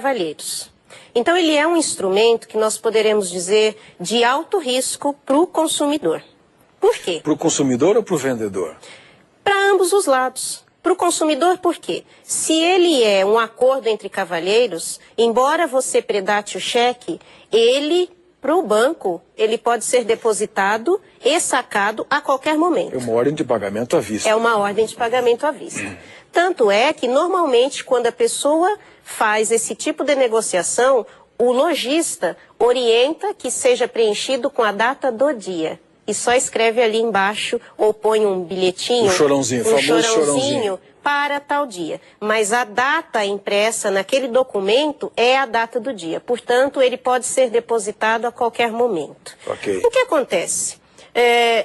cavalheiros. Então ele é um instrumento que nós poderemos dizer de alto risco para o consumidor. Por quê? Para o consumidor ou para o vendedor? Para ambos os lados. Para o consumidor, por quê? Se ele é um acordo entre cavalheiros, embora você predate o cheque, ele, para o banco, ele pode ser depositado e sacado a qualquer momento. É uma ordem de pagamento à vista. É uma ordem de pagamento à vista. Tanto é que, normalmente, quando a pessoa faz esse tipo de negociação, o lojista orienta que seja preenchido com a data do dia. E só escreve ali embaixo, ou põe um bilhetinho, o chorãozinho, um famoso chorãozinho para tal dia. Mas a data impressa naquele documento é a data do dia. Portanto, ele pode ser depositado a qualquer momento. Okay. O que acontece?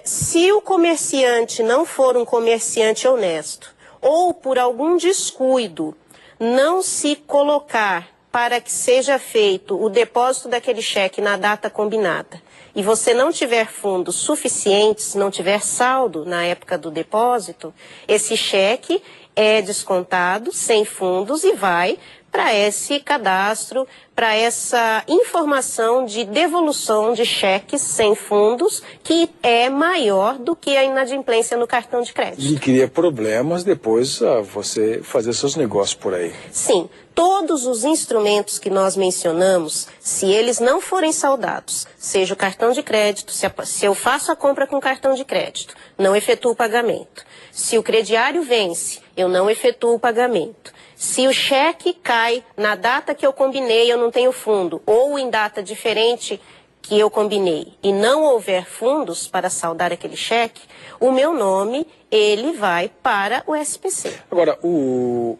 Se o comerciante não for um comerciante honesto, ou por algum descuido, não se colocar para que seja feito o depósito daquele cheque na data combinada, e você não tiver fundos suficientes, não tiver saldo na época do depósito, esse cheque é descontado sem fundos e vai para esse cadastro, para essa informação de devolução de cheques sem fundos, que é maior do que a inadimplência no cartão de crédito. E cria problemas depois você fazer seus negócios por aí. Sim, todos os instrumentos que nós mencionamos, se eles não forem saldados, seja o cartão de crédito, se eu faço a compra com cartão de crédito, não efetuo o pagamento. Se o crediário vence, eu não efetuo o pagamento. Se o cheque cai na data que eu combinei, eu não tenho fundo, ou em data diferente que eu combinei, e não houver fundos para saldar aquele cheque, o meu nome, ele vai para o SPC. Agora, o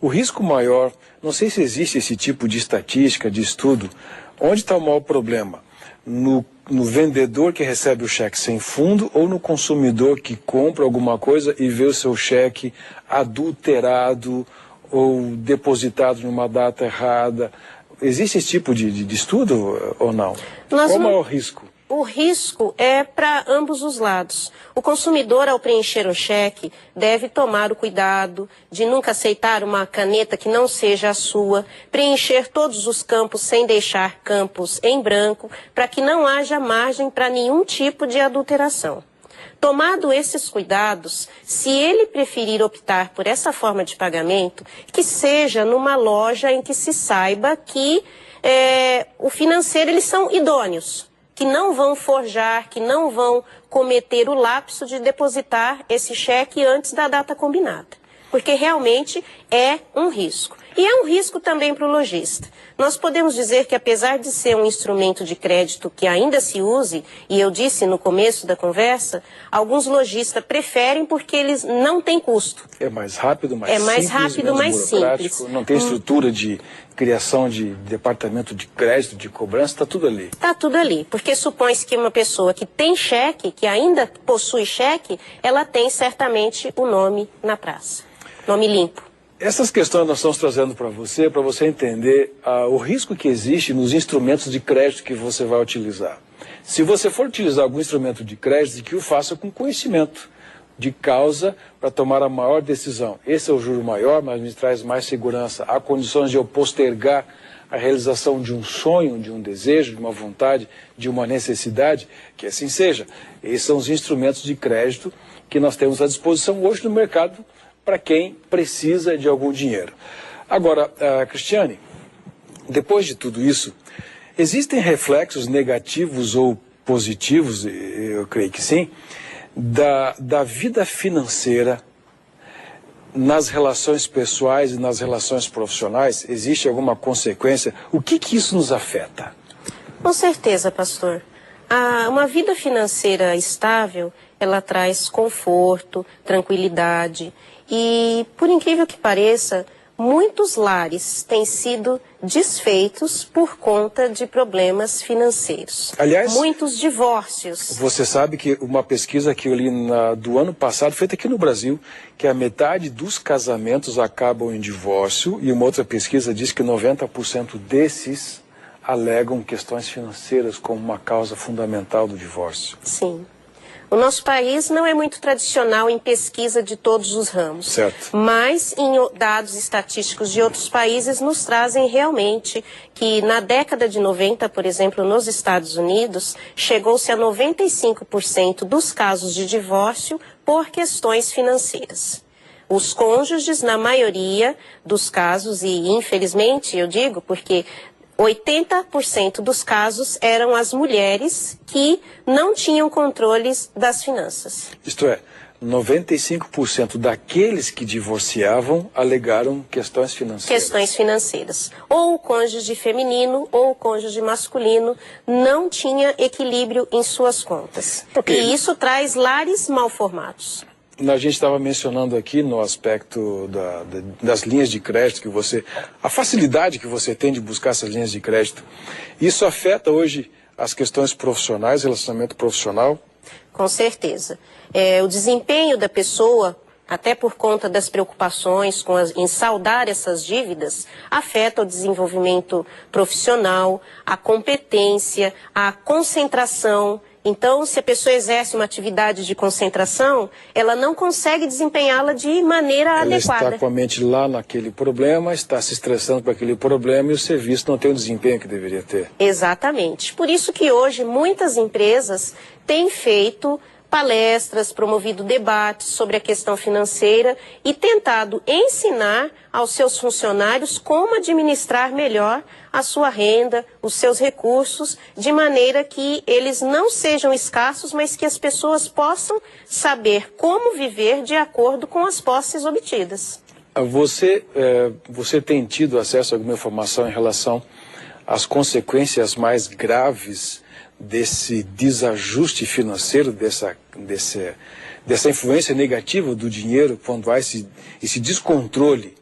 risco maior, não sei se existe esse tipo de estatística, de estudo, onde está o maior problema? No vendedor que recebe o cheque sem fundo ou no consumidor que compra alguma coisa e vê o seu cheque adulterado ou depositado numa data errada? Existe esse tipo de estudo ou não? Qual o maior risco? O risco é para ambos os lados. O consumidor, ao preencher o cheque, deve tomar o cuidado de nunca aceitar uma caneta que não seja a sua, preencher todos os campos sem deixar campos em branco, para que não haja margem para nenhum tipo de adulteração. Tomado esses cuidados, se ele preferir optar por essa forma de pagamento, que seja numa loja em que se saiba que o financeiro, eles são idôneos, que não vão forjar, que não vão cometer o lapso de depositar esse cheque antes da data combinada. Porque realmente é um risco. E é um risco também para o lojista. Nós podemos dizer que, apesar de ser um instrumento de crédito que ainda se use, e eu disse no começo da conversa, alguns lojistas preferem porque eles não têm custo. É mais rápido, mais simples, mais rápido, mais simples. Não tem estrutura de criação de departamento de crédito, de cobrança, está tudo ali. Está tudo ali, porque supõe-se que uma pessoa que tem cheque, que ainda possui cheque, ela tem certamente o nome na praça, nome limpo. Essas questões nós estamos trazendo para você entender o risco que existe nos instrumentos de crédito que você vai utilizar. Se você for utilizar algum instrumento de crédito, que o faça com conhecimento de causa para tomar a maior decisão. Esse é o juro maior, mas me traz mais segurança. Há condições de eu postergar a realização de um sonho, de um desejo, de uma vontade, de uma necessidade, que assim seja. Esses são os instrumentos de crédito que nós temos à disposição hoje no mercado para quem precisa de algum dinheiro. Agora, Cristiane, depois de tudo isso, existem reflexos negativos ou positivos, eu creio que sim, da vida financeira nas relações pessoais e nas relações profissionais? Existe alguma consequência? O que isso nos afeta? Com certeza, pastor. Uma vida financeira estável, ela traz conforto, tranquilidade. E, por incrível que pareça, muitos lares têm sido desfeitos por conta de problemas financeiros. Aliás, muitos divórcios. Você sabe que uma pesquisa que eu li do ano passado, feita aqui no Brasil, que a metade dos casamentos acabam em divórcio, e uma outra pesquisa diz que 90% desses alegam questões financeiras como uma causa fundamental do divórcio. Sim. O nosso país não é muito tradicional em pesquisa de todos os ramos. Certo. Mas em dados estatísticos de outros países nos trazem realmente que na década de 90, por exemplo, nos Estados Unidos, chegou-se a 95% dos casos de divórcio por questões financeiras. Os cônjuges, na maioria dos casos, e infelizmente eu digo porque 80% dos casos eram as mulheres que não tinham controles das finanças. Isto é, 95% daqueles que divorciavam alegaram questões financeiras. Questões financeiras. Ou o cônjuge feminino ou o cônjuge masculino não tinha equilíbrio em suas contas. Ok. E isso traz lares mal formados. A gente estava mencionando aqui no aspecto das linhas de crédito, a facilidade que você tem de buscar essas linhas de crédito. Isso afeta hoje as questões profissionais, relacionamento profissional? Com certeza. O desempenho da pessoa, até por conta das preocupações em saldar essas dívidas, afeta o desenvolvimento profissional, a competência, a concentração. Então, se a pessoa exerce uma atividade de concentração, ela não consegue desempenhá-la de maneira adequada. Ela está com a mente lá naquele problema, está se estressando por aquele problema e o serviço não tem o desempenho que deveria ter. Exatamente. Por isso que hoje muitas empresas têm feito palestras, promovido debates sobre a questão financeira e tentado ensinar aos seus funcionários como administrar melhor a sua renda, os seus recursos, de maneira que eles não sejam escassos, mas que as pessoas possam saber como viver de acordo com as posses obtidas. Você tem tido acesso a alguma informação em relação às consequências mais graves desse desajuste financeiro, dessa influência negativa do dinheiro, quando há esse descontrole?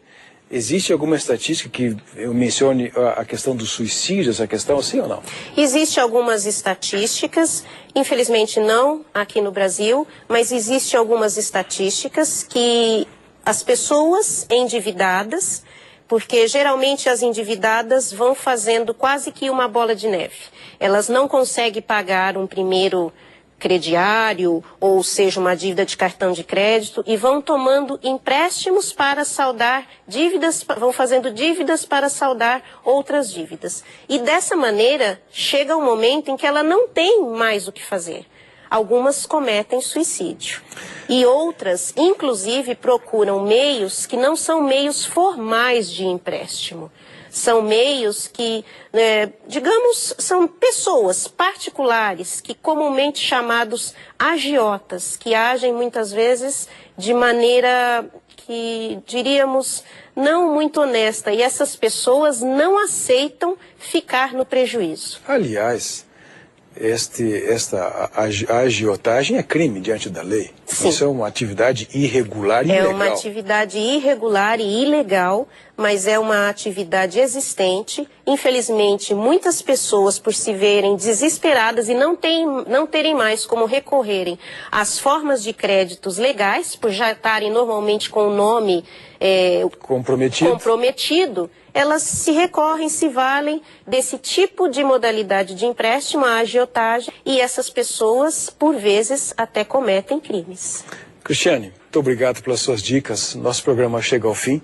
Existe alguma estatística que eu mencione a questão do suicídio, essa questão, sim ou não? Existem algumas estatísticas, infelizmente não aqui no Brasil, mas existem algumas estatísticas que as pessoas endividadas, porque geralmente as endividadas vão fazendo quase que uma bola de neve. Elas não conseguem pagar um primeiro crediário, ou seja, uma dívida de cartão de crédito, e vão tomando empréstimos para saldar dívidas, vão fazendo dívidas para saldar outras dívidas. E dessa maneira, chega um momento em que ela não tem mais o que fazer. Algumas cometem suicídio. E outras, inclusive, procuram meios que não são meios formais de empréstimo. São meios que, digamos, são pessoas particulares, que comumente chamados agiotas, que agem muitas vezes de maneira que, diríamos, não muito honesta. E essas pessoas não aceitam ficar no prejuízo. Aliás, a agiotagem é crime diante da lei. Sim. Isso é uma atividade irregular e ilegal. É uma atividade irregular e ilegal, mas é uma atividade existente. Infelizmente, muitas pessoas, por se verem desesperadas e não terem mais como recorrerem às formas de créditos legais, por já estarem normalmente com o nome comprometido, elas se recorrem, se valem desse tipo de modalidade de empréstimo, a agiotagem, e essas pessoas, por vezes, até cometem crimes. Cristiane, muito obrigado pelas suas dicas. Nosso programa chega ao fim.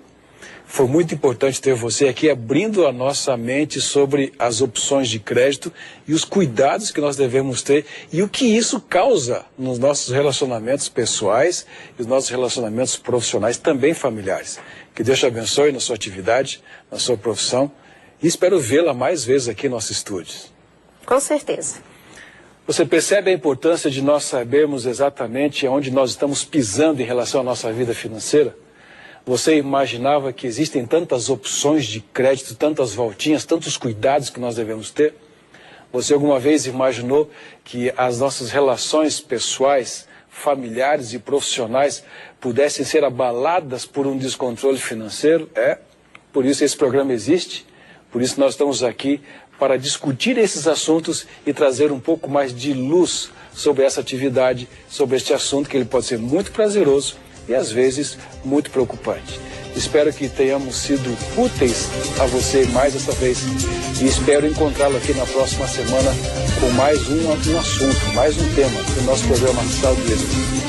Foi muito importante ter você aqui abrindo a nossa mente sobre as opções de crédito e os cuidados que nós devemos ter e o que isso causa nos nossos relacionamentos pessoais e os nossos relacionamentos profissionais, também familiares. Que Deus te abençoe na sua atividade, na sua profissão, e espero vê-la mais vezes aqui em nossos estúdios. Com certeza. Você percebe a importância de nós sabermos exatamente onde nós estamos pisando em relação à nossa vida financeira? Você imaginava que existem tantas opções de crédito, tantas voltinhas, tantos cuidados que nós devemos ter? Você alguma vez imaginou que as nossas relações pessoais, familiares e profissionais pudessem ser abaladas por um descontrole financeiro? Por isso esse programa existe, por isso nós estamos aqui para discutir esses assuntos e trazer um pouco mais de luz sobre essa atividade, sobre este assunto que ele pode ser muito prazeroso e às vezes muito preocupante. Espero que tenhamos sido úteis a você mais essa vez e espero encontrá-lo aqui na próxima semana com mais um assunto, mais um tema do nosso programa Saúde e Vida.